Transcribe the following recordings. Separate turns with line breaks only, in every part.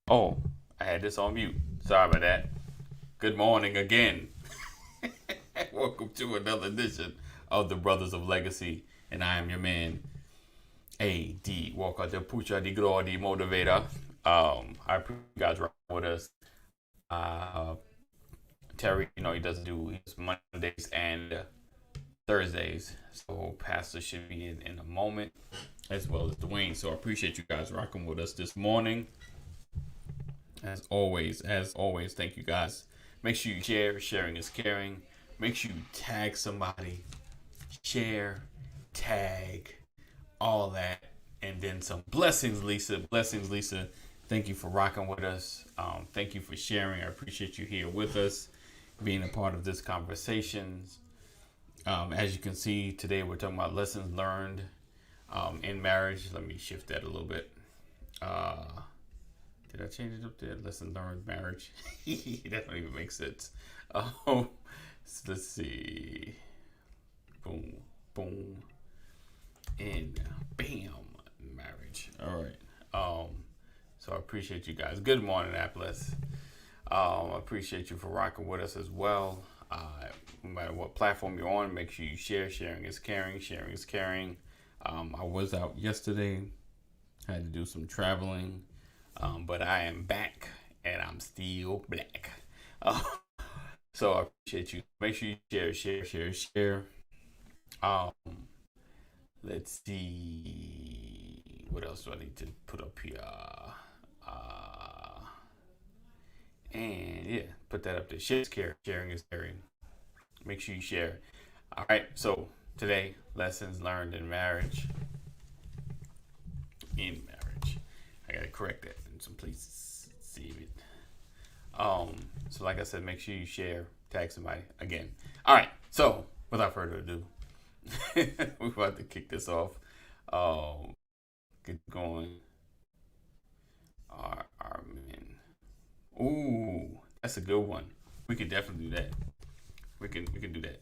Oh, I had this on mute. Sorry about that. Good morning again. Welcome to another edition of the Brothers of Legacy, and I am your man, A.D. Walker, the Pucha di Gro di Motivator. I appreciate you guys rocking with us. Uh, Terry, he doesn't do his Mondays and Thursdays, so Pastor should be in a moment, as well as Dwayne. So I appreciate you guys rocking with us this morning. As always, thank you guys. Make sure you share. Sharing is caring. Make sure you tag somebody. Share, tag, all that. And then some blessings, Lisa. Blessings, Lisa. Thank you for rocking with us. Thank you for sharing. I appreciate you here with us, being a part of this conversation. As you can see, today we're talking about lessons learned in marriage. Let me shift that a little bit. Did I change it up there? Lesson learned marriage. That don't even make sense. So let's see. Boom, boom, and bam, marriage. All right. So I appreciate you guys. Good morning, Atlas. I appreciate you for rocking with us as well. No matter what platform you're on, make sure you share. Sharing is caring. Sharing is caring. I was out yesterday. Had to do some traveling. But I am back and I'm still black. So I appreciate you. Make sure you share. Let's see. What else do I need to put up here? And yeah, put that up there. Sharing is caring. Make sure you share. All right. So today, lessons learned in marriage. I gotta correct that in some places. Save it. So like I said, make sure you share, tag somebody again. All right. So without further ado, we're about to kick this off. Get going. Our men. Ooh, that's a good one. We could definitely do that. We can do that.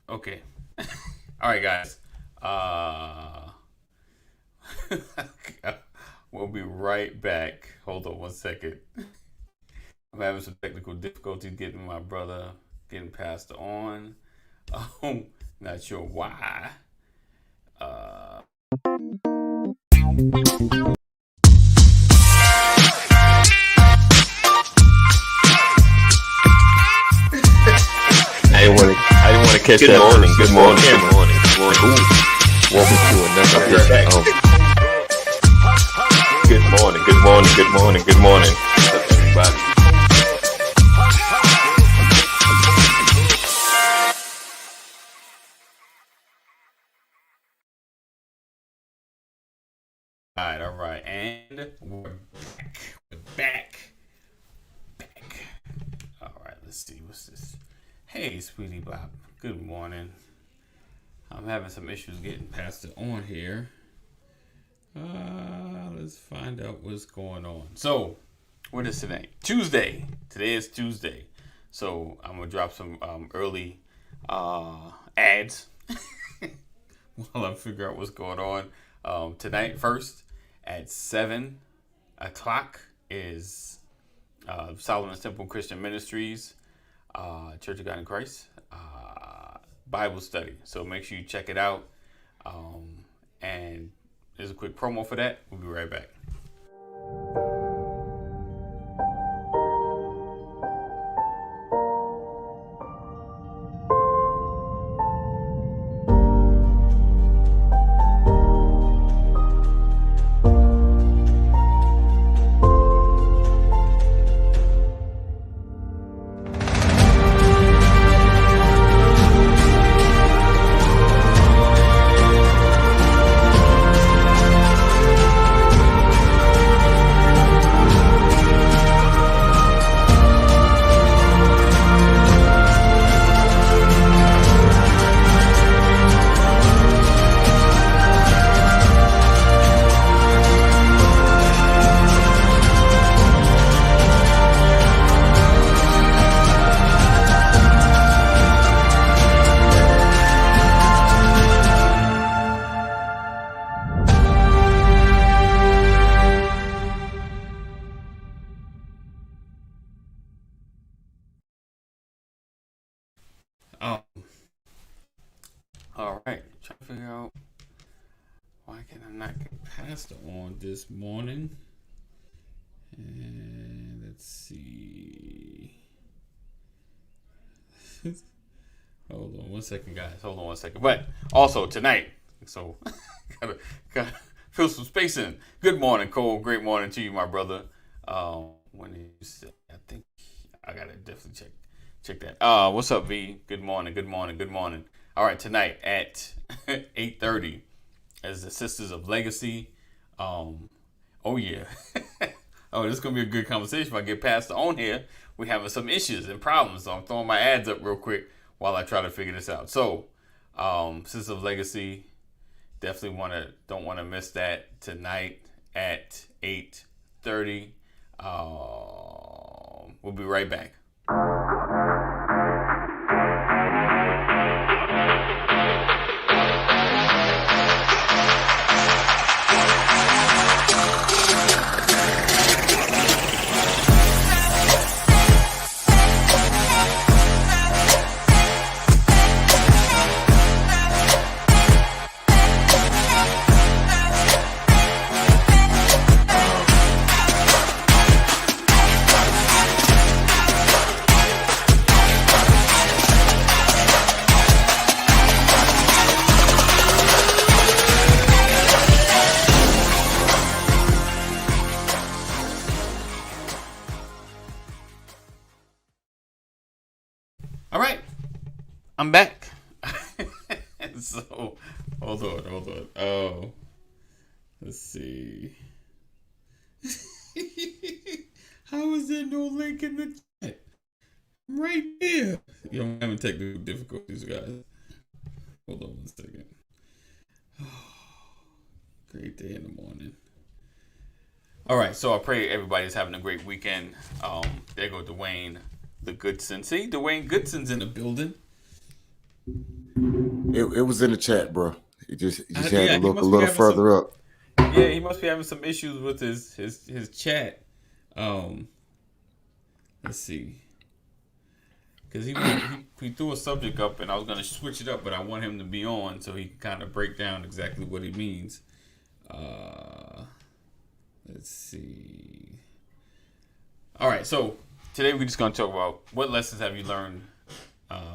Okay. All right, guys. We'll be right back. Hold on one second. I'm having some technical difficulties getting my brother getting passed on. Not sure why.
I didn't want to catch that. Good morning. Welcome to another episode. Good morning. What's up, everybody?
All right, and we're back. All right, let's see what's this. Hey, Sweetie Bob. Good morning. I'm having some issues getting Pastor on here. Let's find out what's going on. So, what is today? Tuesday. Today is Tuesday. So, I'm going to drop some early ads while I figure out what's going on. Tonight, first, at 7 o'clock is Solomon's Temple Christian Ministries, Church of God in Christ, Bible study. So make sure you check it out. And there's a quick promo for that. We'll be right back. right, trying to figure out why can I not get Pastor on this morning. And let's see. Hold on 1 second, guys. Hold on 1 second. But also tonight, so gotta fill some space in. Good morning, Cole. Great morning to you, my brother. When you said, I think I gotta definitely check that. What's up, V? Good morning. Good morning. Good morning. All right, tonight at 8:30, as the Sisters of Legacy. Oh yeah. Oh, this is gonna be a good conversation. If I get Pastor on here, we're having some issues and problems. So I'm throwing my ads up real quick while I try to figure this out. So, Sisters of Legacy, definitely don't wanna miss that tonight at 8:30. We'll be right back. All right, I'm back. So, hold on. Oh, let's see. How is there no link in the chat? I'm right there. Yo, I'm having technical difficulties, guys. Hold on 1 second. Great day in the morning. All right, so I pray everybody's having a great weekend. There go Dwayne the Goodson. See, Dwayne Goodson's in the building.
It was in the chat, bro. You just had to look a little further up.
Yeah, he must be having some issues with his chat. Let's see, because he threw a subject up, and I was gonna switch it up, but I want him to be on so he can kind of break down exactly what he means. Let's see. All right, so today we're just gonna talk about what lessons have you learned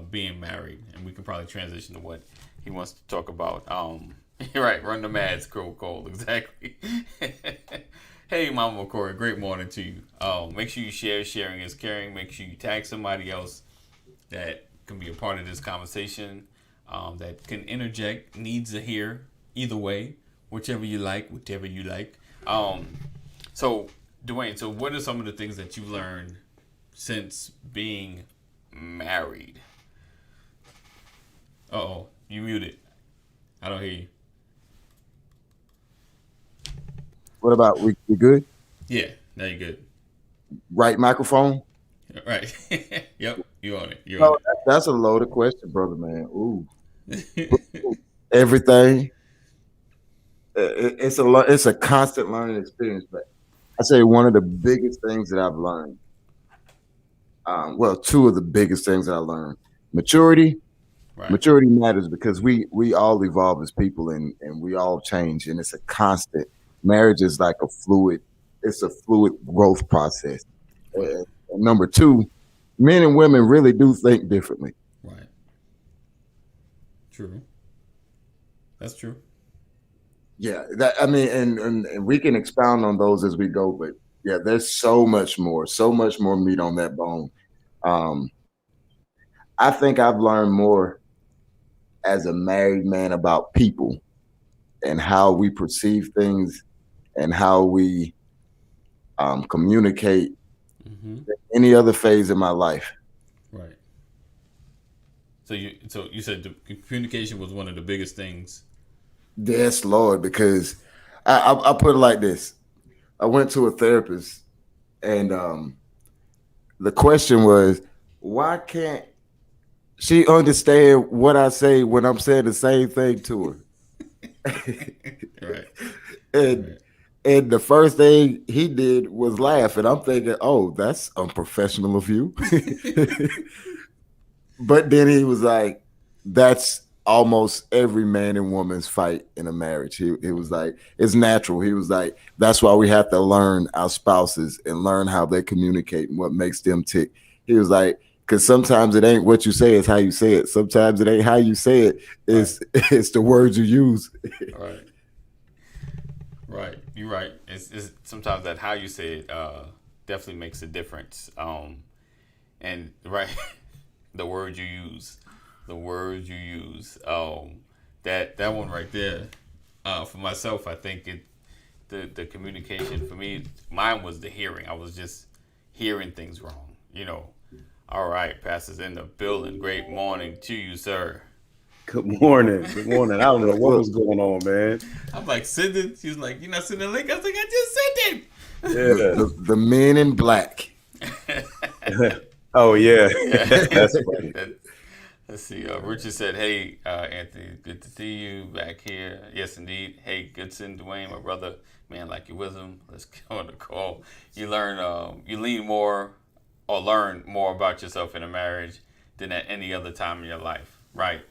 being married, and we can probably transition to what he wants to talk about. You're right, run the ads, Cole, exactly. Hey, Mama Corey, great morning to you. Make sure you share. Sharing is caring. Make sure you tag somebody else that can be a part of this conversation, that can interject, needs to hear, either way, whichever you like. So, Dwayne, so what are some of the things that you've learned since being married? Uh-oh, you muted. I don't hear you.
What about we good?
Yeah, now you're good.
Right microphone?
Right. Yep, you on it.
That's a loaded question, brother, man. Ooh. Everything. It's a constant learning experience, but I say one of the biggest things that I've learned, two of the biggest things that I learned, maturity. Right. Maturity matters because we all evolve as people and we all change, and it's a constant. Marriage is like it's a fluid growth process. Number two, men and women really do think differently.
Right. True. That's true.
Yeah, and we can expound on those as we go, but yeah, there's so much more meat on that bone. I think I've learned more as a married man about people and how we perceive things and how we communicate than any other phase of my life.
Right. So you said the communication was one of the biggest things.
Yes, Lord, because I put it like this. I went to a therapist and the question was, why can't she understand what I say when I'm saying the same thing to her?
Right.
And the first thing he did was laugh, and I'm thinking, oh, that's unprofessional of you. But then he was like, that's almost every man and woman's fight in a marriage. He was like, it's natural. He was like, that's why we have to learn our spouses and learn how they communicate and what makes them tick. He was like, because sometimes it ain't what you say, it's how you say it. Sometimes it ain't how you say it, it's the words you use.
Right. Right. You're right. It's sometimes that how you say it definitely makes a difference. And right, the words you use. The words you use. That one right there. For myself, I think the communication for me, mine was the hearing. I was just hearing things wrong. All right, pastor's in the building. Great morning to you, sir.
Good morning. Good morning. I don't know what was going on, man.
I'm like, send it. She's like, you're not sending the link. I was like, I just sent it.
Yeah.
The men in black.
Oh, yeah. That's funny.
Let's see. Richard said, hey, Anthony, good to see you back here. Yes, indeed. Hey, Goodson, Dwayne, my brother. Man, like your wisdom. Let's go on the call. You learn, you lean more or learn more about yourself in a marriage than at any other time in your life. Right.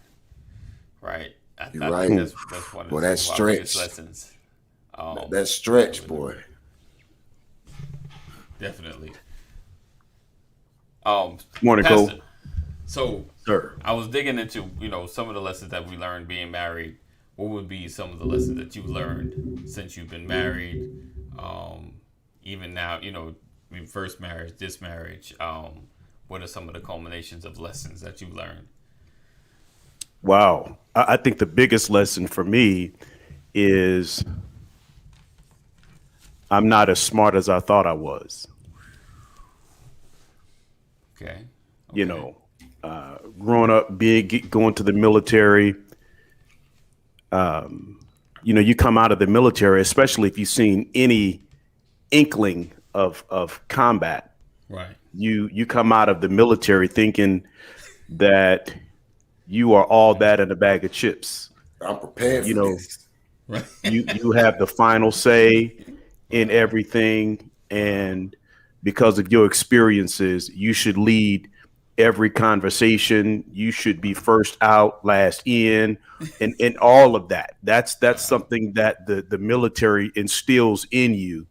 Right. I
right.
think that's one of
the
biggest lessons.
That stretch, boy.
Definitely.
Morning,
Pastor,
Cole.
So,
sir,
I was digging into some of the lessons that we learned being married. What would be some of the lessons that you learned since you've been married? Even now, first marriage, this marriage. What are some of the culminations of lessons that you learned?
Wow. I think the biggest lesson for me is I'm not as smart as I thought I was.
Okay.
Growing up, going to the military, you come out of the military, especially if you've seen any inkling of combat.
Right.
You come out of the military thinking that you are all that in a bag of chips.
I'm prepared for this.
Right.
You have the final say in everything, and because of your experiences, you should lead every conversation. You should be first out, last in, and all of that. That's something that the military instills in you.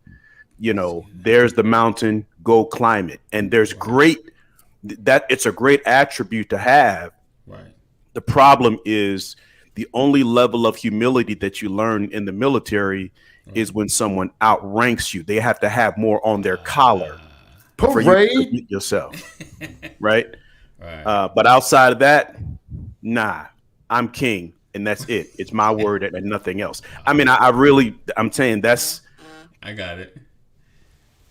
There's the mountain, go climb it. And there's it's a great attribute to have.
Right.
The problem is the only level of humility that you learn in the military is when someone outranks you. They have to have more on their collar for you to beat yourself. Right.
Right.
But outside of that, nah, I'm king, and that's it. It's my word and nothing else. I mean, I'm saying that's.
I got it.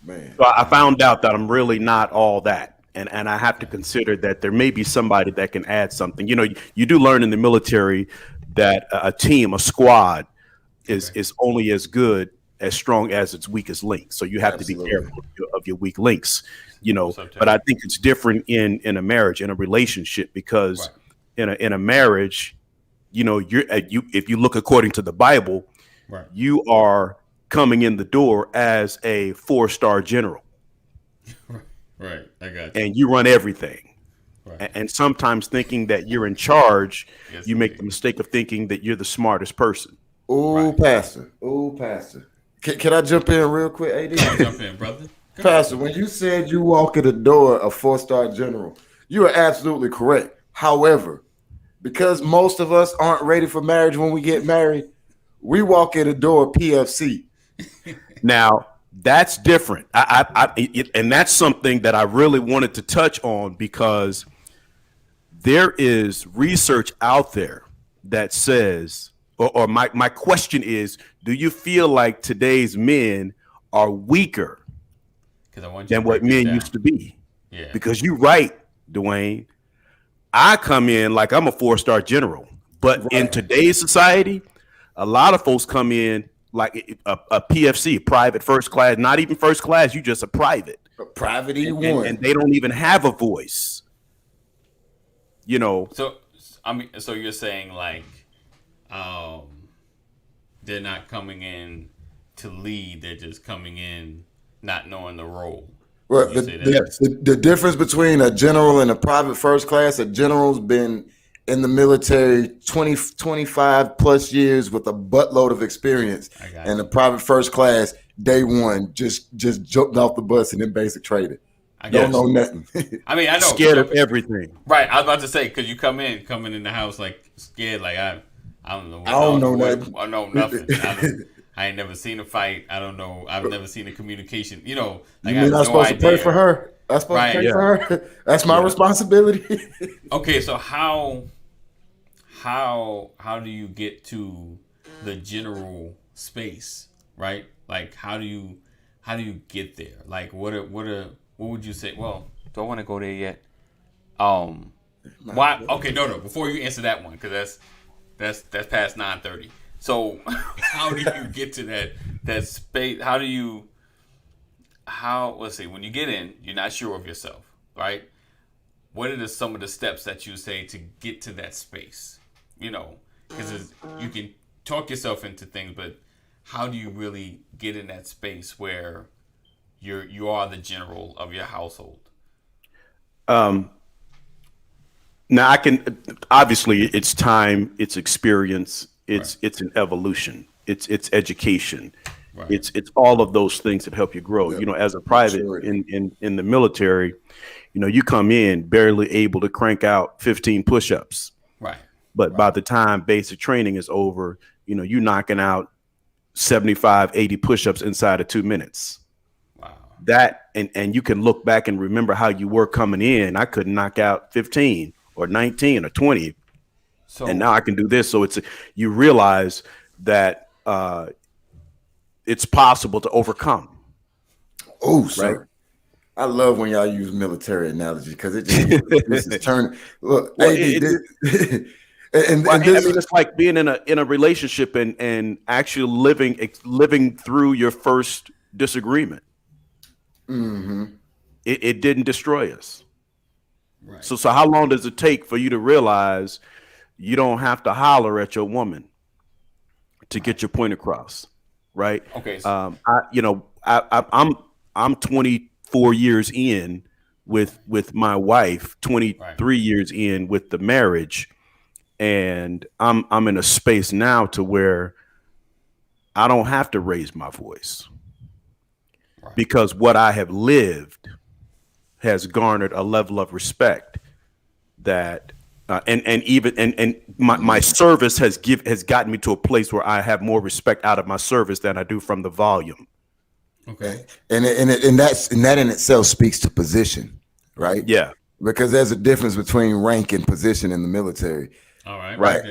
Man.
So I found out that I'm really not all that. And I have to consider that there may be somebody that can add something. You do learn in the military that a team, a squad, is only as good, as strong as its weakest link. So you have to be careful of your weak links. But I think it's different in a marriage, in a relationship, because in a marriage, if you look according to the Bible, you are coming in the door as a 4-star general.
Right, I got you.
And you run everything. Right. And sometimes thinking that you're in charge, you make the mistake of thinking that you're the smartest person.
Oh, Pastor. Oh, Pastor. Can I jump in real quick, AD?
Jump in, brother.
Pastor, when you said you walk in the door a 4-star general, you are absolutely correct. However, because most of us aren't ready for marriage when we get married, we walk in the door PFC.
Now, that's different. And that's something that I really wanted to touch on, because there is research out there that says, or my question is, do you feel like today's men are weaker than what men used to be?
Yeah.
Because you're right, Dwayne. I come in like I'm a 4-star general, but in today's society, a lot of folks come in like a PFC, private first class, not even first class. You just a private
E1,
and they don't even have a voice.
So so you're saying like, they're not coming in to lead; they're just coming in not knowing the role.
Well, the difference between a general and a private first class, a general's been in the military, 25 plus years with a buttload of experience, and the private first class day one just jumped off the bus and then basic traded. Don't know nothing.
I mean, I know
scared of everything.
Right, I was about to say because you coming in the house like scared, like I don't know.
I don't know nothing.
I know nothing. I ain't never seen a fight. I don't know. I've never seen a communication. You know, like
you mean I'm supposed to pray for her? I'm supposed to pray for her. That's my responsibility.
Okay, so how do you get to the general space, right? Like how do you get there? Like what would you say? Well, do I want to go there yet? Why? Okay, no. Before you answer that one, because that's past 9:30. So how do you get to that space? Let's see, when you get in, you're not sure of yourself, right? What are some of the steps that you say to get to that space? You know, because you can talk yourself into things, but how do you really get in that space where you are the general of your household?
Now I can obviously it's time, it's experience, it's an evolution, it's education, it's all of those things that help you grow. You know, as a private in the military, you know, you come in barely able to crank out 15 push-ups, but by the time basic training is over, you know, you're knocking out 75, 80 push-ups inside of 2 minutes. That and you can look back and remember how you were coming in. I couldn't knock out 15 or 19 or 20. And now I can do this. So you realize that it's possible to overcome.
Oh, sir. I love when y'all use military analogy because it just turning. Look, and
I mean, it's like being in a relationship and actually living through your first disagreement.
Mm-hmm.
It didn't destroy us. Right. So how long does it take for you to realize you don't have to holler at your woman to get your point across, right?
Okay.
I'm 24 years in with my wife, 23 years in with the marriage, and I'm in a space now to where I don't have to raise my voice. Because what I have lived has garnered a level of respect that, and my service has gotten me to a place where I have more respect out of my service than I do from the volume.
Okay, and that in itself speaks to position, right?
Yeah,
because there's a difference between rank and position in the military.
All right,
right.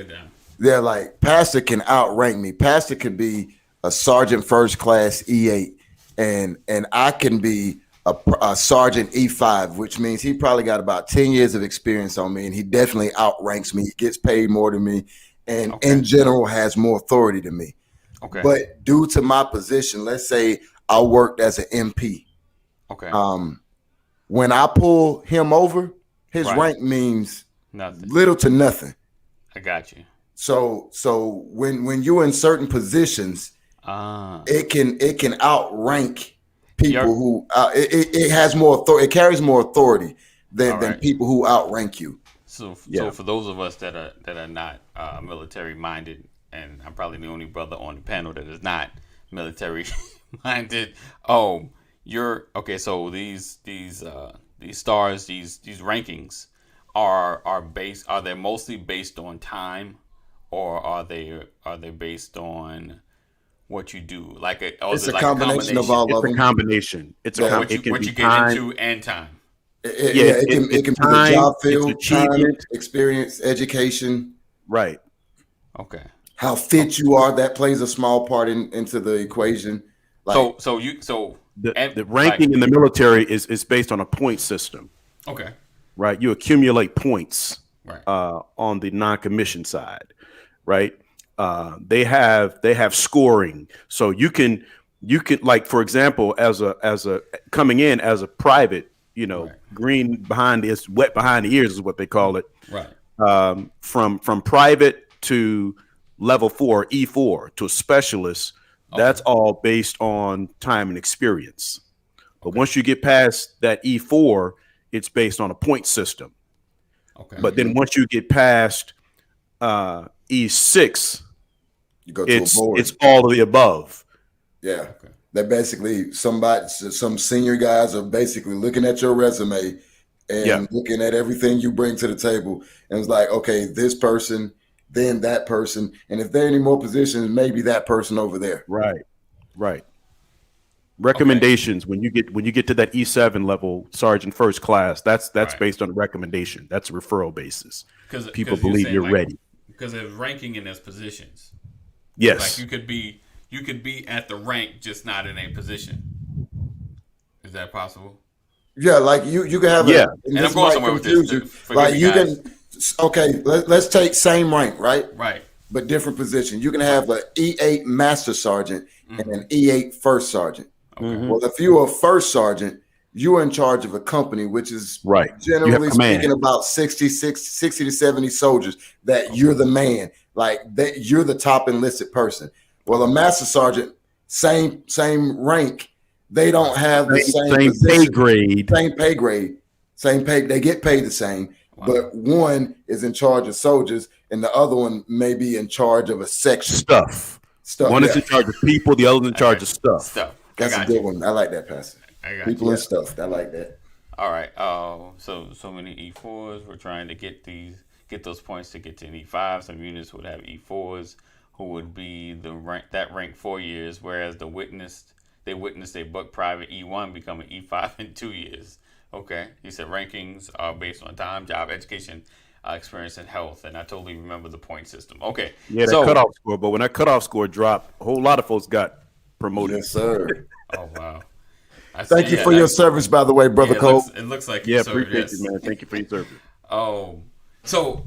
They're like pastor can outrank me. Pastor can be a sergeant first class E8. And I can be a sergeant E5, which means he probably got about 10 years of experience on me, and he definitely outranks me. He gets paid more than me, and in general has more authority than me.
Okay.
But due to my position, let's say I worked as an MP.
Okay.
When I pull him over, his rank means
nothing,
little to nothing.
I got you.
So when you're in certain positions. It can outrank people who it has more authority. It carries more authority than people who outrank you.
So for those of us that are not military minded, and I'm probably the only brother on the panel that is not military minded. You're okay. So these stars, these rankings are they mostly based on time, or are they based on what you do?
It's a combination of all of them.
It's a combination. It's
what you get into and time.
It can be the job field, time, experience, education.
Right.
Okay.
How fit you are, that plays a small part into the equation.
The ranking in the military is based on a point system.
Okay.
Right. You accumulate points.
Right.
On the non-commissioned side. Right. They have scoring, so you can like, for example, as a coming in as a private, green behind is wet behind the ears is what they call it.
Right.
From private to level 4 E4 to a specialist, that's all based on time and experience. But once you get past that E4, it's based on a point system.
Okay.
But then once you get past E6,
You go to a board.
it's all of the above.
Yeah. Okay. That basically some senior guys are basically looking at your resume and looking at everything you bring to the table. And it's like, okay, this person, then that person. And if there are any more positions, maybe that person over there.
Right. Recommendations when you get to that E7 level, sergeant first class, that's based on a recommendation. That's a referral basis. Because people believe you're ready.
Because there's ranking in those positions.
Yes.
Like you could be at the rank, just not in a position. Is that possible?
Yeah, like you can have
and I'm going somewhere with this.
Like you can let's take same rank, right?
Right.
But different position. You can have an E8 master sergeant and an E8 first sergeant. Okay. Well, if you're a first sergeant, you're in charge of a company, which is generally speaking about 60 to 70 soldiers that you're the man, like that you're the top enlisted person. Well, a master sergeant, same rank, they don't have the same
pay grade.
Same pay. They get paid the same, but one is in charge of soldiers and the other one may be in charge of a section.
Stuff. One is in charge of people, the other is in charge of stuff.
That's a good one. I like that, Pastor. People and stuff. I like that.
All right. So many E4s. We're trying to get those points to get to an E5. Some units would have E4s, who would be that rank 4 years, whereas they witnessed a buck private E1 become an E5 in 2 years. Okay. He said rankings are based on time, job, education, experience, and health. And I totally remember the point system. Okay.
Yeah, that cutoff score. But when that cutoff score dropped, a whole lot of folks got promoted.
Yes, sir.
Oh, wow.
Thank you for your service, by the way, Brother Cole.
It looks like
appreciate you, man. Thank you for your service.
Oh, so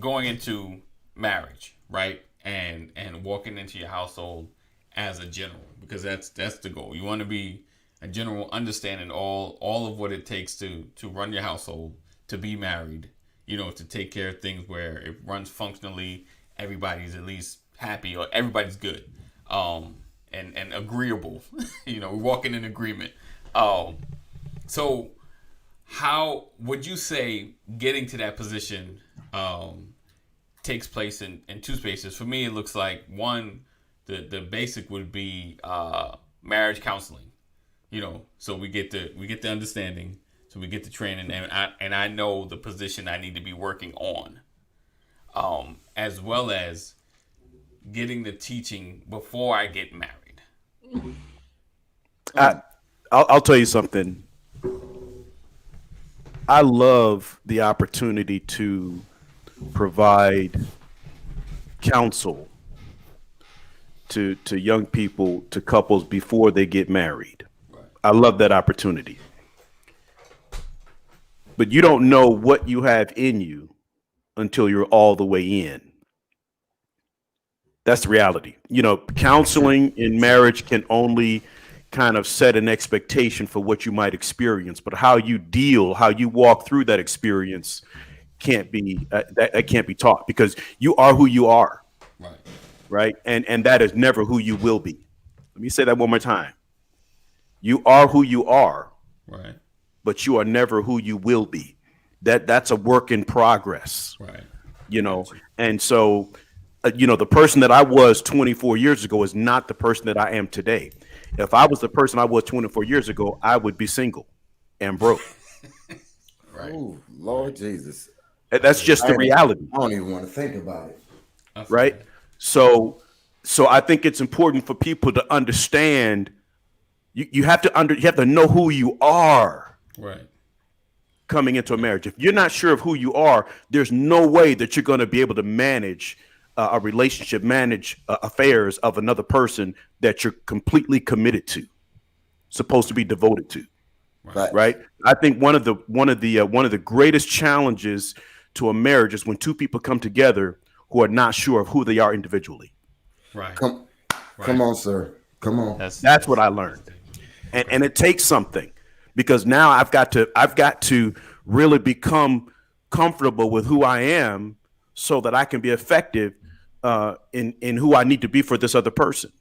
going into marriage, right, and walking into your household as a general, because that's the goal. You want to be a general, understanding all of what it takes to run your household, to be married, to take care of things where it runs functionally, everybody's at least happy or everybody's good. And agreeable, we're walking in agreement. So how would you say getting to that position takes place in two spaces? For me, it looks like one, the basic would be marriage counseling. So we get the understanding, so we get the training, and I know the position I need to be working on, as well as getting the teaching before I get married.
I'll tell you something. I love the opportunity to provide counsel to young people, to couples before they get married. Right. I love that opportunity. But you don't know what you have in you until you're all the way in. That's the reality. Counseling in marriage can only kind of set an expectation for what you might experience, but how you walk through that experience can't be that can't be taught, because you are who you are. Right. And that is never who you will be. Let me say that one more time. You are who you are.
Right.
But you are never who you will be. That's a work in progress.
Right.
And so the person that I was 24 years ago is not the person that I am today. If I was the person I was 24 years ago, I would be single and broke.
Right. Ooh, Lord Jesus.
That's just the reality.
I don't even want to think about it.
Right. So I think it's important for people to understand. You have to know who you are.
Right.
Coming into a marriage. If you're not sure of who you are, there's no way that you're going to be able to manage a relationship, manage affairs of another person that you're completely committed to, supposed to be devoted to. Right. I think one of the greatest challenges to a marriage is when two people come together who are not sure of who they are individually.
Right.
Come on, sir. Come on.
That's what I learned. And it takes something, because now I've got to really become comfortable with who I am so that I can be effective in who I need to be for this other person.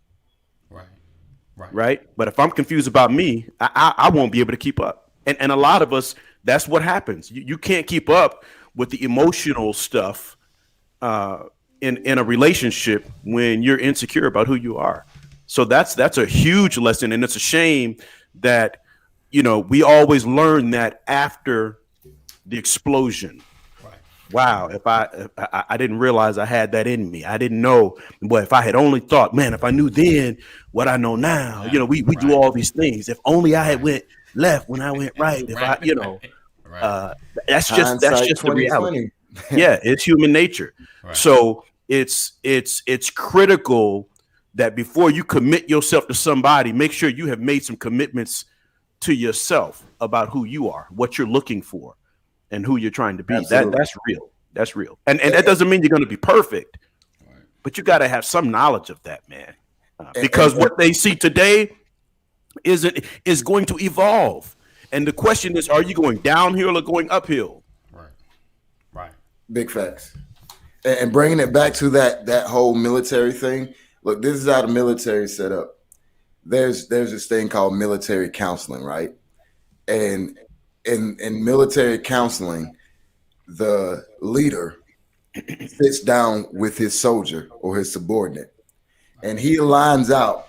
Right. But if I'm confused about me, I won't be able to keep up. And a lot of us, that's what happens. You can't keep up with the emotional stuff in a relationship when you're insecure about who you are. So that's a huge lesson, and it's a shame that we always learn that after the explosion.
Right.
Wow, if I didn't realize I had that in me. I didn't know. But if I had only thought, man, if I knew then what I know now, we do all these things. If only I had went left when I went right. If
Right.
that's just the reality. Yeah, it's human nature.
Right.
So it's critical that before you commit yourself to somebody, make sure you have made some commitments to yourself about who you are, what you're looking for, and who you're trying to be. That's real. That's real. And that doesn't mean you're going to be perfect, but you got to have some knowledge of that, man. Because what they see today is going to evolve. And the question is, are you going downhill or going uphill?
Right.
Big facts. And bringing it back to that whole military thing. Look, this is how the military is set up. There's this thing called military counseling, right? And in military counseling, the leader sits down with his soldier or his subordinate, and he lines out,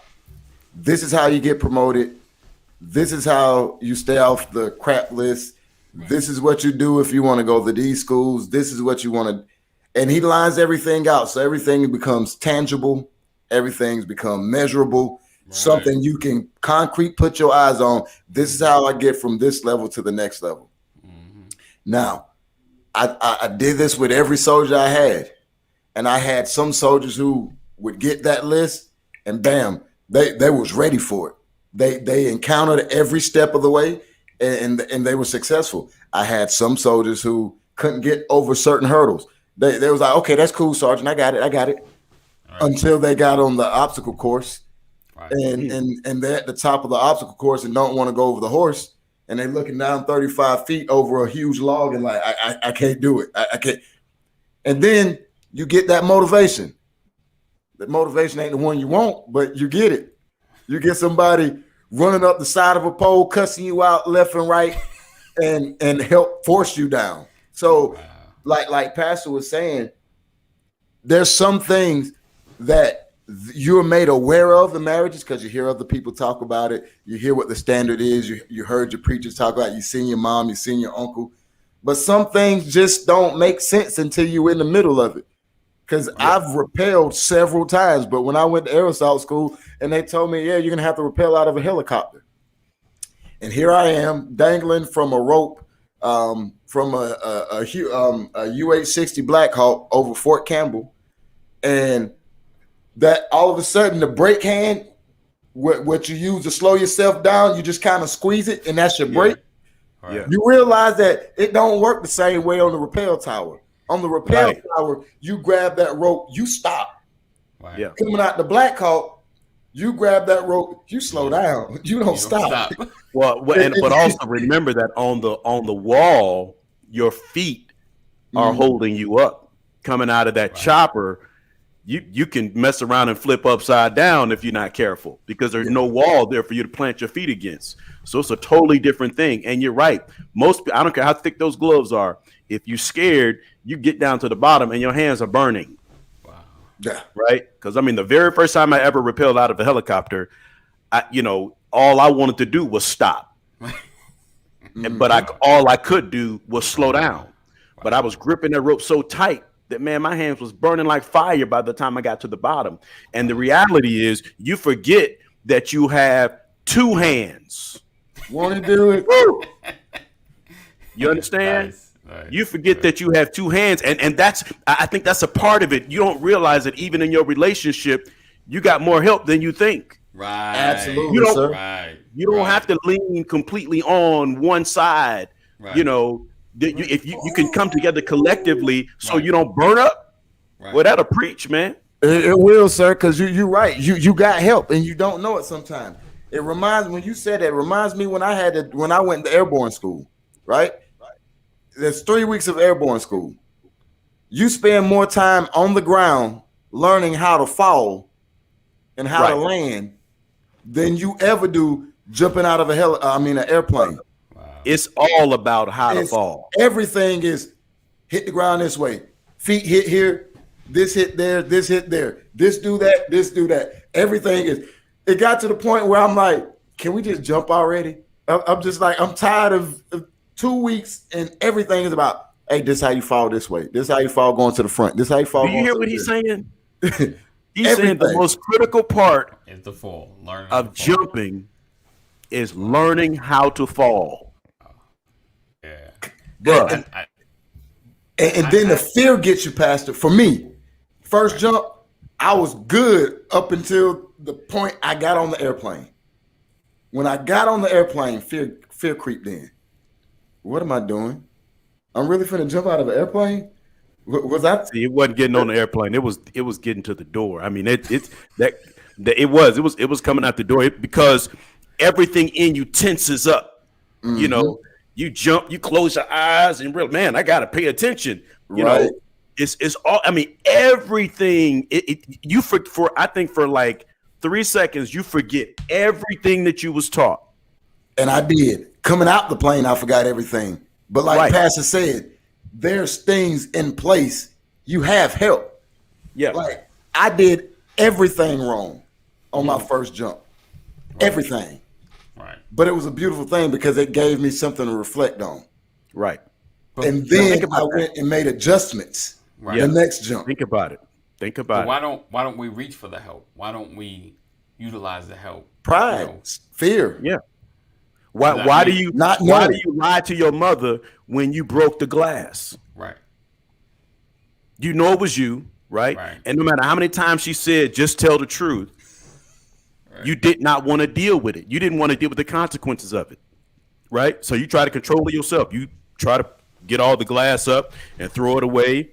this is how you get promoted. This is how you stay off the crap list. This is what you do if you want to go to these schools. This is what you want to, and he lines everything out. So everything becomes tangible. Everything's become measurable. Something you can concrete put your eyes on. This is how I get from this level to the next level. Mm-hmm. Now, I did this with every soldier I had. And I had some soldiers who would get that list and bam, they was ready for it. They encountered every step of the way and they were successful. I had some soldiers who couldn't get over certain hurdles. They was like, okay, that's cool, Sergeant. I got it. Right. Until they got on the obstacle course. Right. And they're at the top of the obstacle course and don't want to go over the horse. And they're looking down 35 feet over a huge log and like, I can't do it. I can't. And then you get that motivation. The motivation ain't the one you want, but you get it. You get somebody running up the side of a pole, cussing you out left and right, and help force you down. So like Pastor was saying, there's some things that you're made aware of the marriages because you hear other people talk about it. You hear what the standard is. You heard your preachers talk about it. You seen your mom, you seen your uncle. But some things just don't make sense until you're in the middle of it. Because I've rappelled several times. But when I went to Air Assault School and they told me, yeah, you're going to have to rappel out of a helicopter. And here I am dangling from a rope from a UH-60 Black Hawk over Fort Campbell. And that all of a sudden the brake hand, what you use to slow yourself down, you just kind of squeeze it and that's your brake. Yeah. You realize that it don't work the same way on the rappel tower. On the rappel tower, you grab that rope, you stop. Right. Yeah. Coming out the Black Hawk, you grab that rope, you slow down. You don't stop.
But also remember that on the wall, your feet are holding you up. Coming out of that chopper, you can mess around and flip upside down if you're not careful because there's no wall there for you to plant your feet against. So it's a totally different thing. And you're right. I don't care how thick those gloves are. If you're scared, you get down to the bottom and your hands are burning. Wow. Yeah. Right? Because, the very first time I ever rappelled out of a helicopter, all I wanted to do was stop. But all I could do was slow down. But I was gripping that rope so tight that, man, my hands was burning like fire by the time I got to the bottom. And the reality is you forget that you have two hands.
Want to do it?
You understand? Nice. You forget that you have two hands. And I think that's a part of it. You don't realize that even in your relationship, you got more help than you think.
Right.
Absolutely,
you don't,
sir.
You don't have to lean completely on one side. Right. If you can come together collectively so you don't burn up, well, that'll preach, man.
It will, sir, because you're right. You got help and you don't know it sometimes. When you said that, it reminds me when I went to airborne school, right? There's 3 weeks of airborne school. You spend more time on the ground learning how to fall and how to land than you ever do jumping out of an airplane.
Wow. It's all about how to fall.
Everything is hit the ground this way, feet hit here, This hit there, this hit there, this do that, this do that. Everything is. It got to the point where I'm like, can we just jump already? I'm just like, I'm tired of 2 weeks and everything is about, hey, this is how you fall this way. This is how you fall going to the front. This is how you fall.
Do you hear what he's saying? He's
Everything.
saying the most critical part
is the fall. Learning
of jumping is learning how to fall.
Yeah.
But and then the fear gets you past it. For me, first jump, I was good up until the point I got on the airplane. When I got on the airplane, fear creeped in. What am I doing? I'm really finna jump out of an airplane? Was I?
See, it wasn't getting on the airplane. It was getting to the door. I mean, it was coming out the door because everything in you tenses up. Mm-hmm. You know, you jump, you close your eyes, and real man, I gotta pay attention. You know, it's all. I mean, everything. I think for like 3 seconds, you forget everything that you was taught.
And I did. Coming out the plane, I forgot everything. But like Pastor said, there's things in place. You have help. Yeah. Like I did everything wrong on my first jump. Right. Everything. Right. But it was a beautiful thing because it gave me something to reflect on.
Right.
But and then I went and made adjustments. Right. The next jump.
Think about it.
Why don't we reach for the help? Why don't we utilize the help?
Pride, fear.
Yeah. Why do you lie to your mother when you broke the glass?
Right.
You know it was you, right? And no matter how many times she said, just tell the truth, you did not want to deal with it. You didn't want to deal with the consequences of it, right? So you try to control it yourself. You try to get all the glass up and throw it away,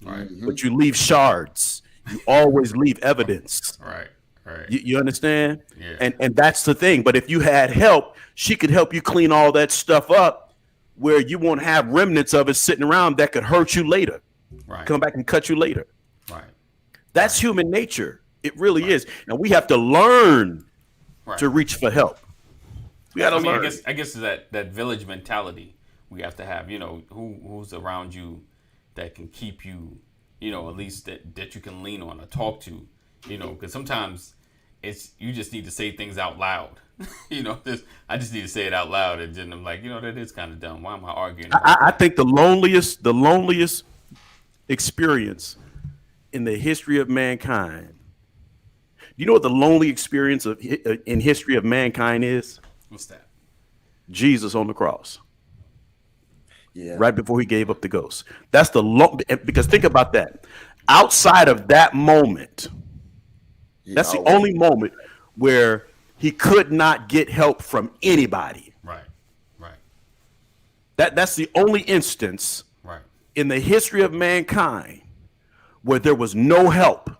right? But you leave shards. You always leave evidence.
Right. Right.
You understand? Yeah. And that's the thing. But if you had help, she could help you clean all that stuff up where you won't have remnants of it sitting around that could hurt you later. Right. Come back and cut you later.
Right.
That's human nature. It really is. And we have to learn to reach for help. We got to learn.
I guess that village mentality we have to have, you know, who's around you that can keep you, you know, at least that you can lean on or talk to. You know, because sometimes you just need to say things out loud. You know, I just need to say it out loud, and then I'm like, you know, that is kind of dumb. Why am I arguing?
I think the loneliest experience in the history of mankind. You know what the lonely experience in history of mankind is?
What's that?
Jesus on the cross. Yeah. Right before he gave up the ghost. That's because think about that. Outside of that moment. That's the only moment where he could not get help from anybody.
Right.
That's the only instance in the history of mankind where there was no help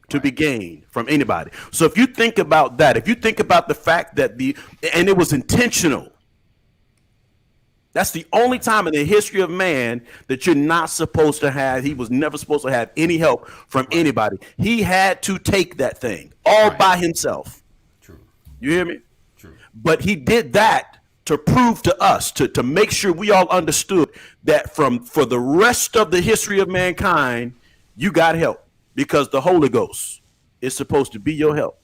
to be gained from anybody. So if you think about that, if you think about the fact that and it was intentional, that's the only time in the history of man that you're not supposed to have. He was never supposed to have any help from anybody. He had to take that thing all by himself.
True.
You hear me?
True.
But he did that to prove to us, to make sure we all understood that for the rest of the history of mankind, you got help because the Holy Ghost is supposed to be your help.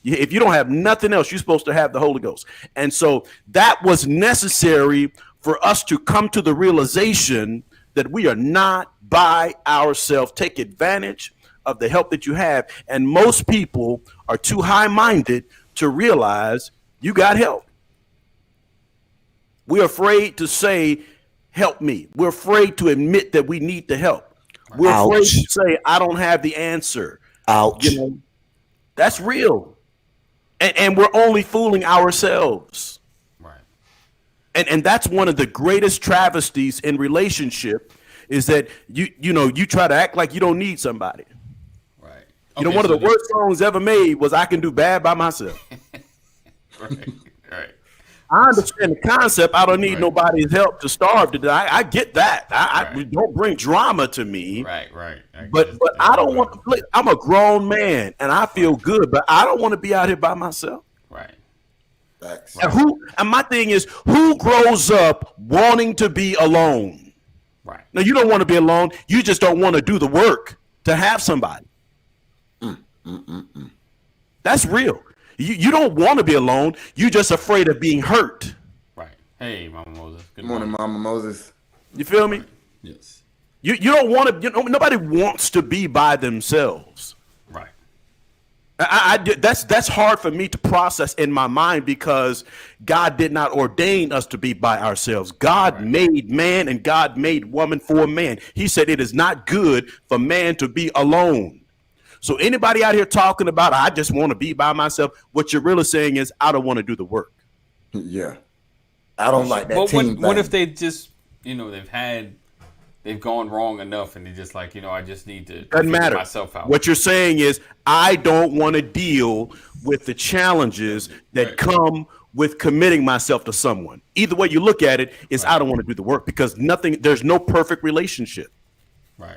If you don't have nothing else, you're supposed to have the Holy Ghost. And so that was necessary for us to come to the realization that we are not by ourselves. Take advantage of the help that you have. And most people are too high-minded to realize you got help. We're afraid to say, help me. We're afraid to admit that we need the help. We're afraid to say, I don't have the answer.
Ouch.
You know, that's real. And we're only fooling ourselves. And that's one of the greatest travesties in relationship is that you try to act like you don't need somebody.
Right.
You know, one of the worst songs ever made was "I Can Do Bad by Myself."
Right.
I understand the concept. I don't need nobody's help to starve to die. I get that. I don't bring drama to me.
Right.
But I don't want to play. I'm a grown man and I feel good, but I don't want to be out here by myself.
Right.
And my thing is, who grows up wanting to be alone?
Right.
Now, you don't want to be alone. You just don't want to do the work. to have somebody. That's real. You don't want to be alone. You're just afraid of being hurt.
Right. Hey, Mama Moses.
Good morning, Mama Moses.
You feel me?
Yes.
You don't want to. Nobody wants to be by themselves.
Right.
That's hard for me to process in my mind because God did not ordain us to be by ourselves. God made man and God made woman for man. He said it is not good for man to be alone. So anybody out here talking about, I just want to be by myself, what you're really saying is, I don't want to do the work.
Yeah. I don't like that.
But what if they just, they've gone wrong enough and they're just like, I just need to figure myself out.
What you're saying is, I don't want to deal with the challenges that come with committing myself to someone. Either way you look at it is, I don't want to do the work because there's no perfect relationship.
Right.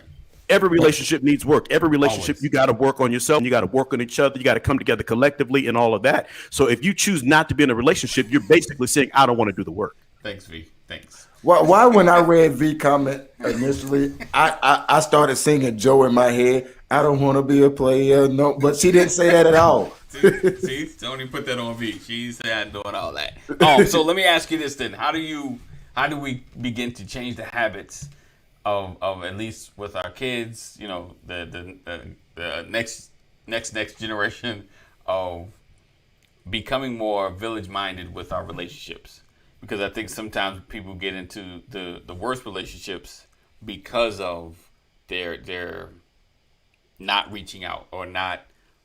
Every relationship needs work. Every relationship, you got to work on yourself. You got to work on each other. You got to come together collectively and all of that. So if you choose not to be in a relationship, you're basically saying, I don't want to do the work.
Thanks, V. Thanks.
Why when I read V comment initially, I started singing Joe in my head. I don't want to be a player. No, but she didn't say that at all.
See, Tony put that on V. She said I'm doing all that. So let me ask you this then. How do we begin to change the habits of at least with our kids, the next generation of becoming more village minded with our relationships? Because I think sometimes people get into the worst relationships because of their not reaching out or not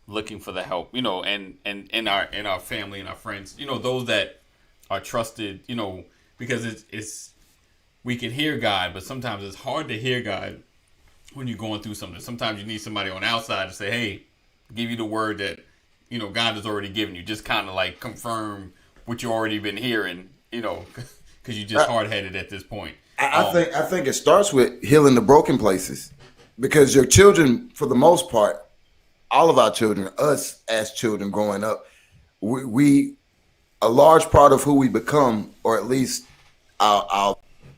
looking for the help, and in our family and our friends, those that are trusted, because it's we can hear God, but sometimes it's hard to hear God when you're going through something. Sometimes you need somebody on the outside to say, hey, give you the word that, God has already given you. Just kind of like confirm what you already been hearing, because you're just hard-headed at this point.
I think it starts with healing the broken places, because your children, for the most part, all of our children, us as children growing up, we a large part of who we become, or at least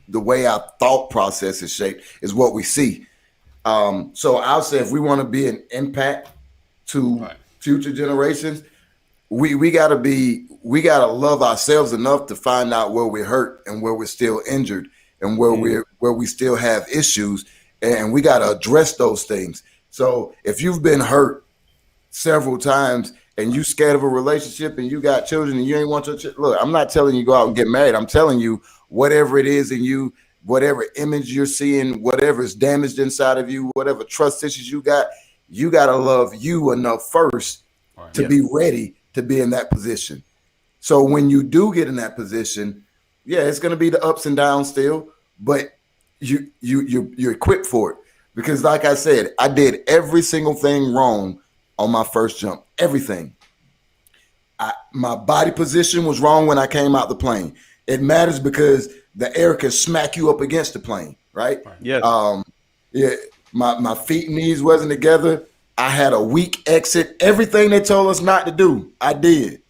the way our thought process is shaped, is what we see. So I'll say, if we want to be an impact to future generations, we gotta love ourselves enough to find out where we're hurt and where we're still injured and where we still have issues, and we gotta address those things. So if you've been hurt several times and you scared of a relationship and you got children and you ain't want your look, I'm not telling you go out and get married. I'm telling you, whatever it is in you, whatever image you're seeing, whatever is damaged inside of you, whatever trust issues you got to love you enough first to be ready to be in that position. So when you do get in that position, it's going to be the ups and downs still, but you're equipped for it. Because like I said, I did every single thing wrong on my first jump. Everything. My body position was wrong when I came out the plane. It matters because the air can smack you up against the plane, right?
Yeah.
My feet and knees wasn't together. I had a weak exit. Everything they told us not to do, I did.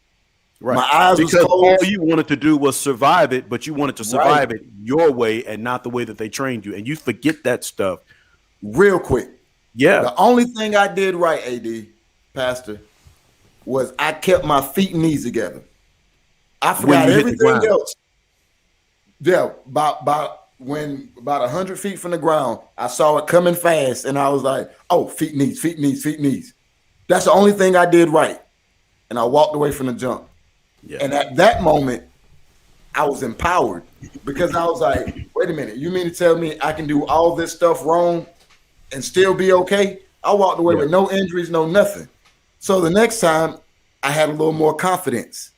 Right.
My eyes
because
was closed.
all you wanted to do was survive it, but you wanted to survive it your way and not the way that they trained you. And you forget that stuff
real quick.
Yeah.
The only thing I did right, AD, Pastor, was I kept my feet and knees together. I forgot everything else. Yeah, about 100 feet from the ground, I saw it coming fast, and I was like, "Oh, feet, knees, feet, knees, feet, knees." That's the only thing I did right, and I walked away from the jump. Yeah. And at that moment, I was empowered because I was like, "Wait a minute, you mean to tell me I can do all this stuff wrong and still be okay?" I walked away with no injuries, no nothing. So the next time, I had a little more confidence.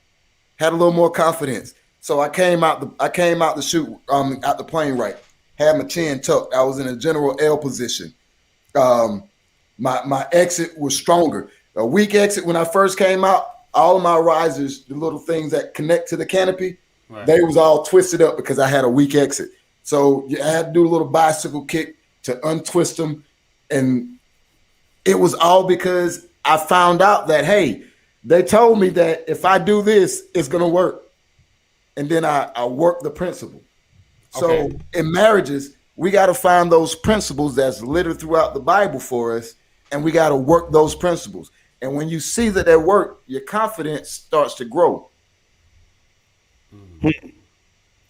So I came out the chute, out the plane right. Had my chin tucked. I was in a general L position. My exit was stronger. A weak exit when I first came out, all of my risers, the little things that connect to the canopy, they was all twisted up because I had a weak exit. So I had to do a little bicycle kick to untwist them. And it was all because I found out that, hey, they told me that if I do this, it's going to work. And then I worked the principle. So in marriages, we got to find those principles that's littered throughout the Bible for us, and we got to work those principles. And when you see that they work, your confidence starts to grow.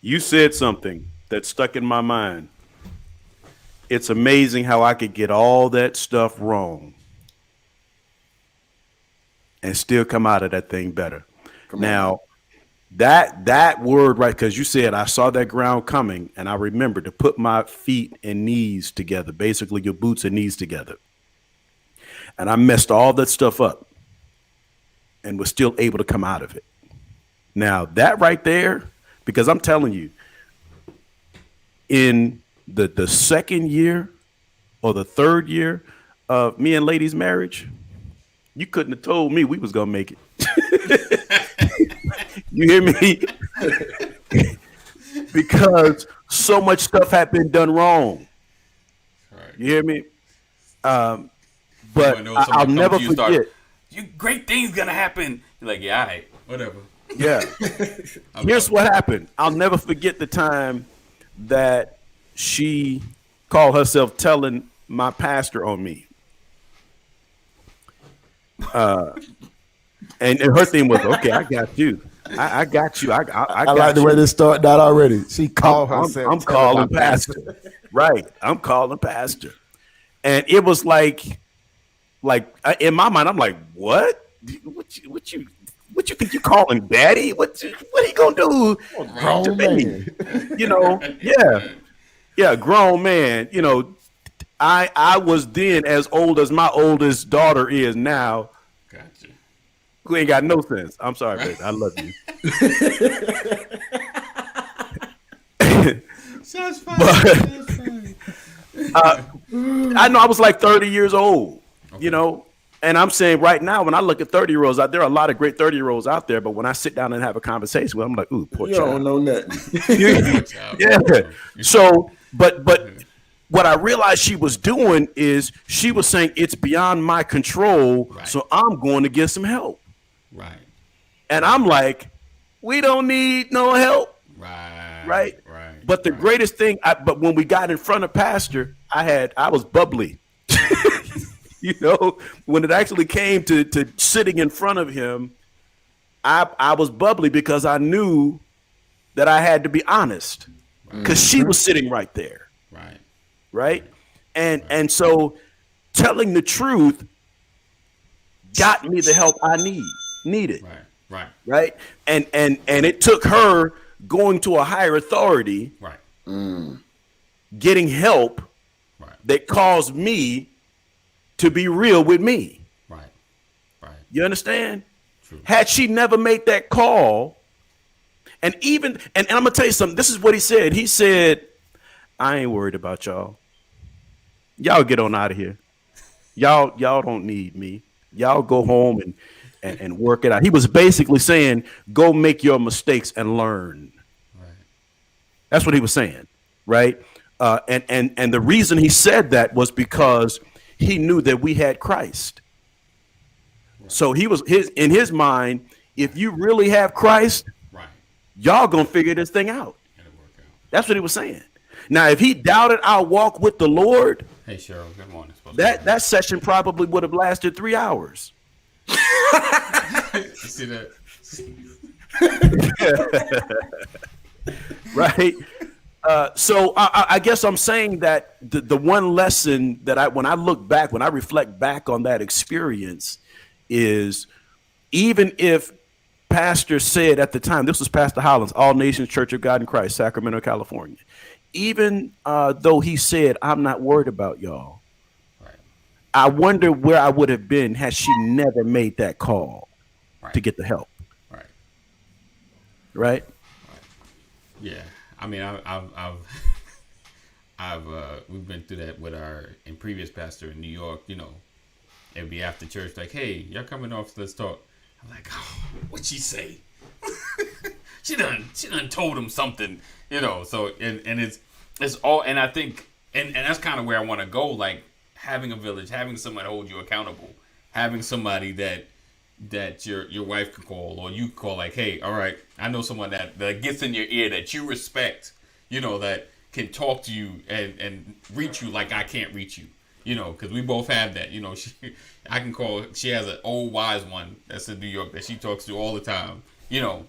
You said something that stuck in my mind. It's amazing how I could get all that stuff wrong and still come out of that thing better. Now, that word, right, because you said I saw that ground coming, and I remember to put my feet and knees together, basically your boots and knees together. And I messed all that stuff up and was still able to come out of it. Now, that right there, because I'm telling you, in the second year or the third year of me and Lady's marriage, you couldn't have told me we was going to make it. You hear me? Because so much stuff had been done wrong.
Right.
You hear me? But I'll never forget.
Great things gonna happen. You're like, yeah, all right, whatever.
Yeah. Here's what happened. I'll never forget the time that she called herself telling my pastor on me. And her thing was, okay, I got you. I got you. I
like the way this started out already. She called herself.
I'm calling pastor. Right. I'm calling pastor. And it was like in my mind, I'm like, what? What you think you calling daddy? What are you gonna do?
Grown man.
You know, yeah, grown man. You know, I was then as old as my oldest daughter is now.
Gotcha.
Who ain't got no sense. I'm sorry, baby. I love you.
Sounds fine.
I know I was like 30 years old, you know, and I'm saying right now, when I look at 30-year-olds there are a lot of great 30-year-olds out there, but when I sit down and have a conversation with them, I'm like, ooh, poor child.
You don't know nothing.
Yeah. So, but what I realized she was doing is she was saying it's beyond my control,
right.
So I'm going to get some help.
Right.
And I'm like, we don't need no help. Right. But the greatest thing, but when we got in front of pastor, I was bubbly. You know, when it actually came to sitting in front of him, I was bubbly because I knew that I had to be honest because she was sitting right there. Right. And so telling the truth got me the help I needed. Right. And it took her going to a higher authority, getting help that caused me to be real with me. Right. You understand? True. Had she never made that call, and I'm gonna tell you something. This is what he said. He said, I ain't worried about y'all. Y'all get on out of here. Y'all don't need me. Y'all go home and work it out. He was basically saying, go make your mistakes and learn. Right. That's what he was saying. Right. And the reason he said that was because he knew that we had Christ. Right. So in his mind, if you really have Christ, y'all gonna figure this thing out. That's what he was saying. Now, if he doubted our walk with the Lord,
hey Cheryl, good morning.
That session probably would have lasted 3 hours.
You see that?
Right. So I guess I'm saying that the one lesson that when I reflect back on that experience is, even if pastor said at the time, this was Pastor Hollins, All Nations Church of God in Christ, Sacramento, California. Even though he said, I'm not worried about y'all. Right. I wonder where I would have been had she never made that call to get the help. Right.
Yeah. I mean, we've been through that with our previous pastor in New York. You know, it'd be after church, like, hey, y'all coming off? Let's talk. I'm like, oh, what'd she say? she done told him something, you know. So and it's all, and I think and that's kind of where I want to go. Like having a village, having somebody hold you accountable, having somebody that your wife can call or you call, like, hey, all right, I know someone that gets in your ear that you respect, you know, that can talk to you and reach you like I can't reach you. You know, because we both have that. You know, I can call. She has an old wise one that's in New York that she talks to all the time. You know,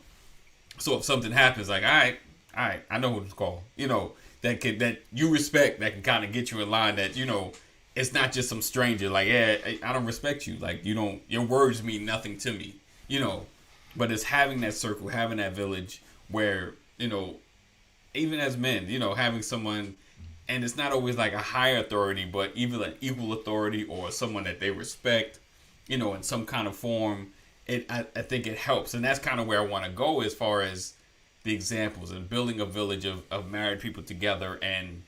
so if something happens, like, all right, I know who to call. You know, that you respect, that can kind of get you in line. That, you know, it's not just some stranger. Like, yeah, I don't respect you. Like, you don't. Your words mean nothing to me. You know, but it's having that circle, having that village where, you know, even as men, you know, having someone. And it's not always like a higher authority, but even an equal authority or someone that they respect, you know, in some kind of form. I think it helps. And that's kind of where I want to go as far as the examples and building a village of married people together, and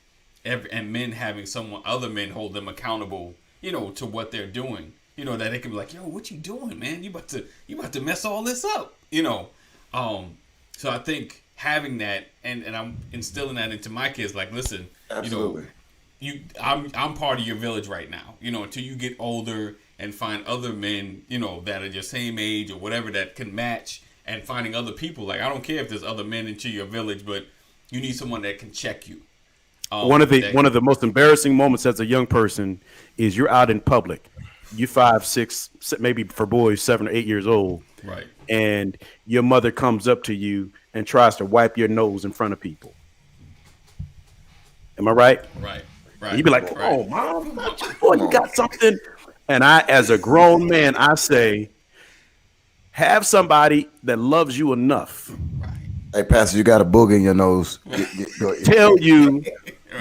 men having other men hold them accountable, you know, to what they're doing. You know, that they can be like, yo, what you doing, man? You about to mess all this up, you know. So I think having that and I'm instilling that into my kids, like, listen,
absolutely.
You know, I'm part of your village right now. You know, until you get older and find other men, you know, that are your same age or whatever that can match, and finding other people. Like, I don't care if there's other men into your village, but you need someone that can check you.
One of the most embarrassing moments as a young person is you're out in public. You 5, 6, maybe for boys 7 or 8 years old,
right?
And your mother comes up to you and tries to wipe your nose in front of people. Am I right?
Right.
And you'd be like, "Come on, mom, boy, you got something." And I, as a grown man, I say, have somebody that loves you enough.
Right.
Hey, Pastor, you got a booger in your nose.
Tell you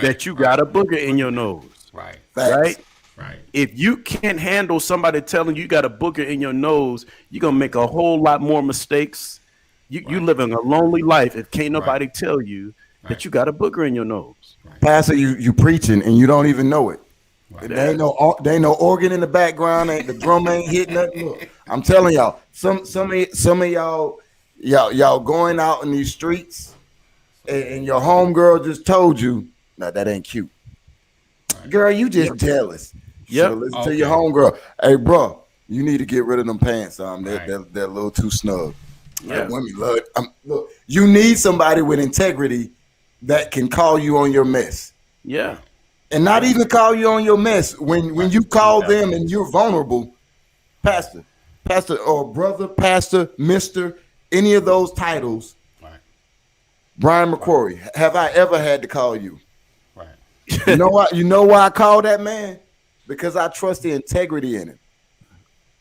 that you got a booger in your nose.
Right.
Right.
Right.
If you can't handle somebody telling you got a booger in your nose, you're gonna make a whole lot more mistakes. You living a lonely life if can't nobody tell you that you got a booger in your nose.
Right.
Pastor, you preaching and you don't even know it.
Right.
There ain't no organ in the background. The drum ain't hitting nothing. Look, I'm telling y'all, some of y'all going out in these streets, and your homegirl just told you, no, that ain't cute. Right. Girl, you just jealous.
Yep.
So listen to your homegirl. Hey, bro, you need to get rid of them pants. They're a little too snug.
Yeah.
Women love. Look, you need somebody with integrity that can call you on your mess.
Yeah.
And not even call you on your mess. When you call them and you're vulnerable, pastor or brother, pastor, Mr., any of those titles,
Right.
Brian McCrory, have I ever had to call you?
Right.
You know what? You know why I call that man? Because I trust the integrity in him.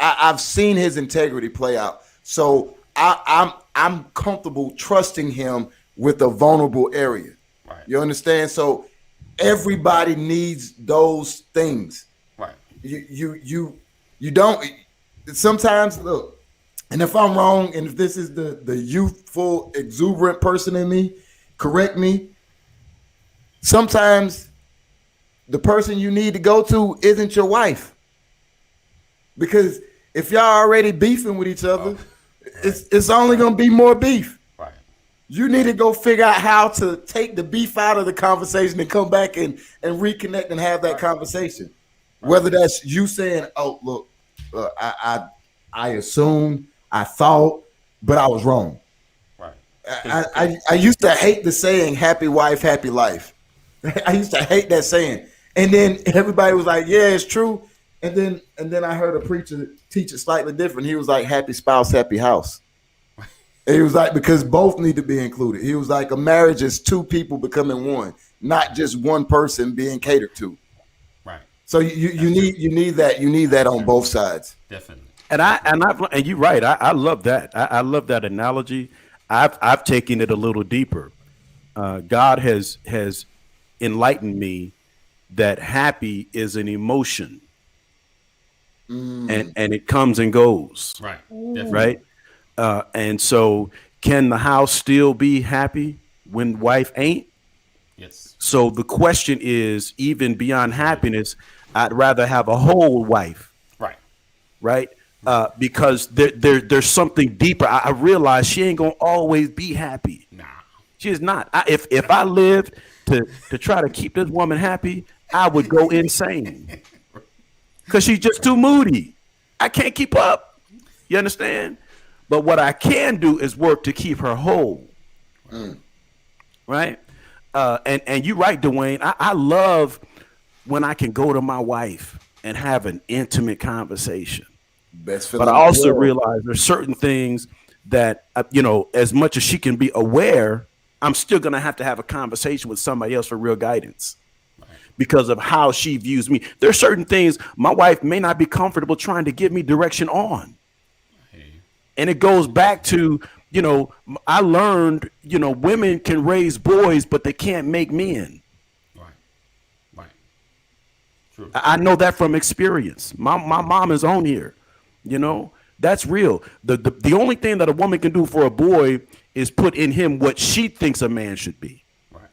I've seen his integrity play out. So I'm comfortable trusting him with a vulnerable area.
Right.
You understand? So everybody needs those things.
Right.
You don't sometimes look, and if I'm wrong, and if this is the youthful, exuberant person in me, correct me. Sometimes the person you need to go to isn't your wife. Because if y'all already beefing with each other, it's only gonna be more beef.
Right.
You need to go figure out how to take the beef out of the conversation and come back and reconnect and have that conversation. Whether that's you saying, "Oh, look, I assumed, I thought, but I was wrong."
Right.
I used to hate the saying "happy wife, happy life." I used to hate that saying, and then everybody was like, "Yeah, it's true." And then I heard a preacher teach it slightly different. He was like, "Happy spouse, happy house." And he was like, because both need to be included. He was like, a marriage is two people becoming one, not just one person being catered to.
Right.
So you need that on both sides.
Definitely.
And you're right. I love that. I love that analogy. I've taken it a little deeper. God has enlightened me that happy is an emotion, and it comes and goes.
Right. Definitely.
Right. And so, can the house still be happy when wife ain't?
Yes.
So the question is, even beyond happiness, I'd rather have a whole wife.
Right.
Right. Because there's something deeper. I realize she ain't gonna always be happy.
Nah.
She is not. If I lived to try to keep this woman happy, I would go insane. Because she's just too moody. I can't keep up. You understand? But what I can do is work to keep her whole. Right? And you're right, Dwayne. I love when I can go to my wife and have an intimate conversation.
Best
But
feeling
I
in the
also
world.
realize there's certain things that, as much as she can be aware, I'm still going to have a conversation with somebody else for real guidance because of how she views me. There are certain things my wife may not be comfortable trying to give me direction on. And it goes back to, I learned, women can raise boys, but they can't make men.
Right. True.
I know that from experience. My mom is on here. That's real. The only thing that a woman can do for a boy is put in him what she thinks a man should be.
Right.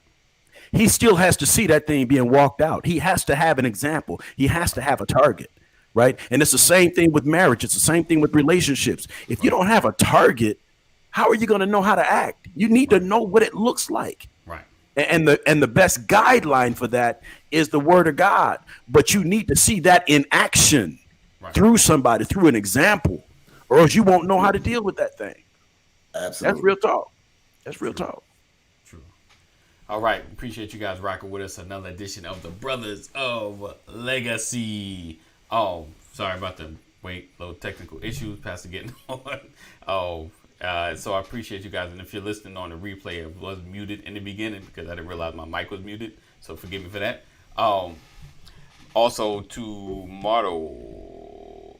He still has to see that thing being walked out. He has to have an example. He has to have a target. Right. And it's the same thing with marriage. It's the same thing with relationships. If you don't have a target, how are you going to know how to act? You need to know what it looks like.
Right.
And the best guideline for that is the word of God. But you need to see that in action through somebody, through an example, or else you won't know how to deal with that thing.
Absolutely.
That's real talk. That's real talk.
True. All right. Appreciate you guys rocking with us. Another edition of the Brothers of Legacy. Oh, sorry about the little technical issues. Pastor getting on. So I appreciate you guys. And if you're listening on the replay, it was muted in the beginning because I didn't realize my mic was muted. So forgive me for that. Also tomorrow.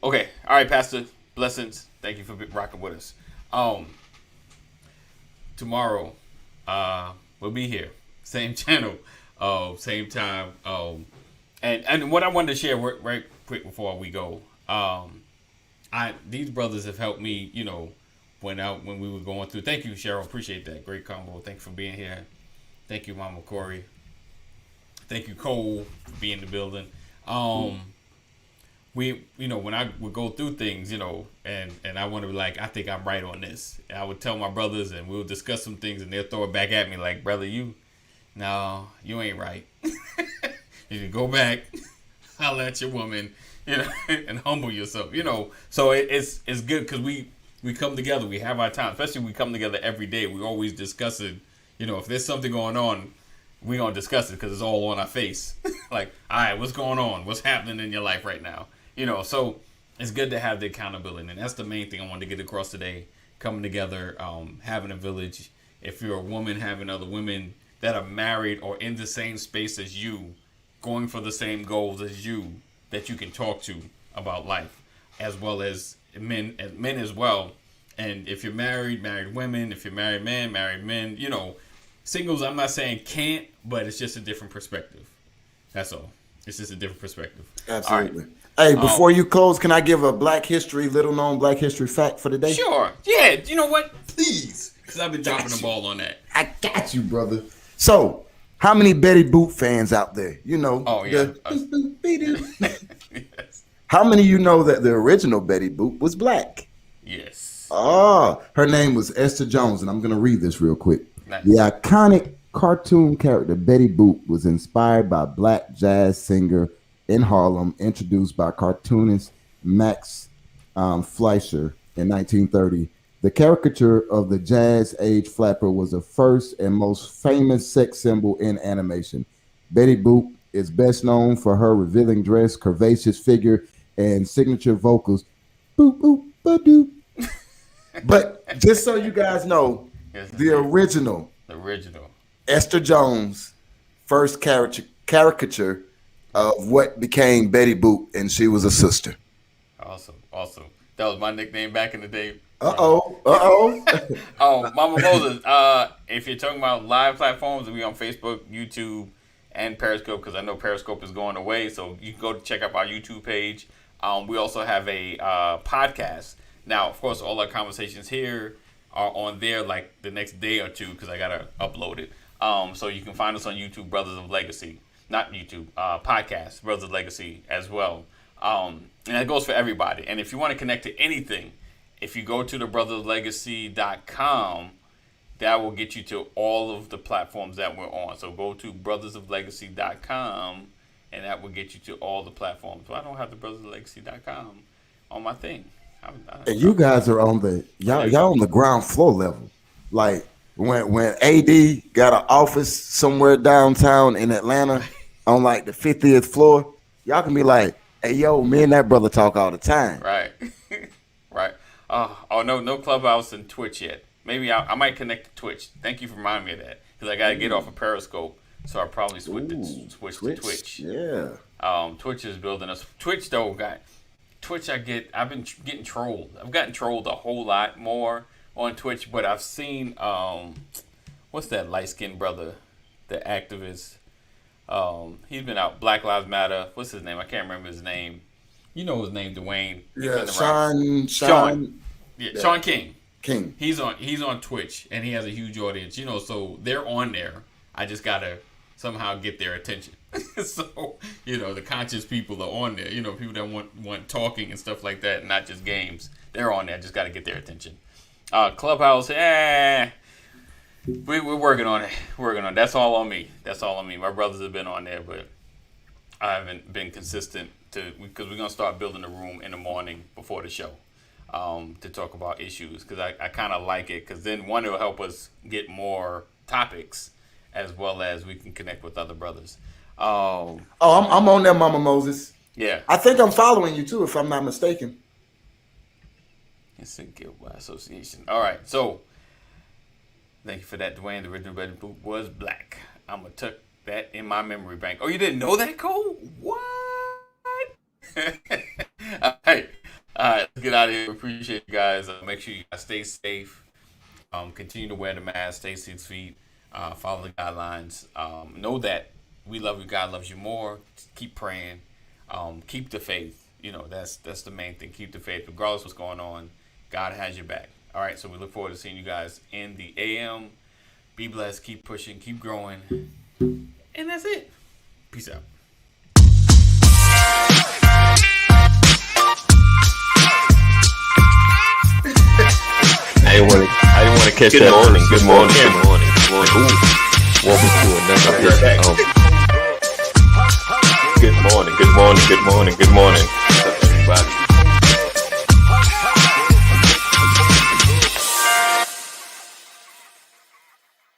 Okay. All right, Pastor. Blessings. Thank you for rocking with us. Tomorrow, we'll be here. Same channel. Same time. And what I wanted to share right quick before we go. These brothers have helped me, when we were going through. Thank you, Cheryl. Appreciate that. Great combo. Thanks for being here. Thank you, Mama Corey. Thank you, Cole, for being in the building. When I would go through things, and I want to be like, I think I'm right on this. I would tell my brothers, and we'll discuss some things, and they'll throw it back at me like, brother, you ain't right. You can go back, holler at your woman, and humble yourself, So it's good because we come together. We have our time, especially we come together every day. We always discussing, if there's something going on, we gonna discuss it because it's all on our face. Like, all right, what's going on? What's happening in your life right now? So it's good to have the accountability, and that's the main thing I wanted to get across today. Coming together, having a village. If you're a woman, having other women that are married or in the same space as you, going for the same goals as you, that you can talk to about life, as well as men as well. And if you're married women. If you're married men. Singles, I'm not saying can't, but it's just a different perspective. That's all. It's just a different perspective.
Absolutely. Right. Hey, before you close, can I give a little known Black History fact for the day?
Sure. Yeah. You know what? Please. Because I've been dropping the ball on that.
I got you, brother. So, how many Betty Boop fans out there?
Oh, yeah.
Yes. How many of you know that the original Betty Boop was black?
Yes.
Her name was Esther Jones, and I'm going to read this real quick.
Nice.
The iconic cartoon character Betty Boop was inspired by black jazz singer in Harlem, introduced by cartoonist Max Fleischer in 1930. The caricature of the jazz age flapper was the first and most famous sex symbol in animation. Betty Boop is best known for her revealing dress, curvaceous figure, and signature vocals. Boop, boop, ba-doop. But just so you guys know, the original Esther Jones, first caricature of what became Betty Boop, and she was a sister.
Awesome. That was my nickname back in the day.
Oh,
Mama Moses, if you're talking about live platforms, we on Facebook, YouTube, and Periscope, because I know Periscope is going away, so you can go check out our YouTube page. We also have a podcast. Now, of course, all our conversations here are on there like the next day or two because I got to upload it. So you can find us on YouTube, Brothers of Legacy. Not YouTube, podcast, Brothers of Legacy as well. And that goes for everybody. And if you want to connect to anything, if you go to the brothersoflegacy.com, that will get you to all of the platforms that we're on. So go to brothersoflegacy.com, and that will get you to all the platforms. Well, I don't have the brothersoflegacy.com on my thing.
And you guys are on y'all on the ground floor level. Like, when AD got an office somewhere downtown in Atlanta on like the 50th floor, y'all can be like, hey, yo, me and that brother talk all the time.
Right. Right. No Clubhouse and Twitch yet. Maybe I might connect to Twitch. Thank you for reminding me of that. Because I got to get off of Periscope. So I'll probably switch to Twitch.
Yeah.
Twitch is building us. Twitch, though, I've been getting trolled. I've gotten trolled a whole lot more on Twitch, but I've seen, what's that light-skinned brother, the activist? He's been out, Black Lives Matter. What's his name? I can't remember his name. You know his name, Dwayne.
Yeah,
Sean. Yeah, Sean King.
King.
He's on Twitch, and he has a huge audience. So they're on there. I just gotta somehow get their attention. So the conscious people are on there. People that want talking and stuff like that, and not just games. They're on there. I just gotta get their attention. Clubhouse, we're working on it. That's all on me. My brothers have been on there, but I haven't been consistent because we're gonna start building a room in the morning before the show to talk about issues, because I kind of like it, because then one, it'll help us get more topics, as well as we can connect with other brothers.
I'm on there, Mama Moses.
Yeah,
I think I'm following you too, if I'm not mistaken.
It's a guilt by association. All right, so thank you for that, Dwayne. The original Red Boot was black. I'm gonna tuck that in my memory bank. Oh, you didn't know that, Cole? What? All right, let's get out of here. Appreciate you guys. Make sure you guys stay safe. Continue to wear the mask. Stay 6 feet. Follow the guidelines. Know that we love you. God loves you more. Just keep praying. Keep the faith. That's the main thing. Keep the faith, regardless of what's going on. God has your back. All right, so we look forward to seeing you guys in the AM. Be blessed. Keep pushing. Keep growing. And that's it. Peace out.
I didn't want to catch that. Morning. Good morning. Welcome to another edition of Good morning.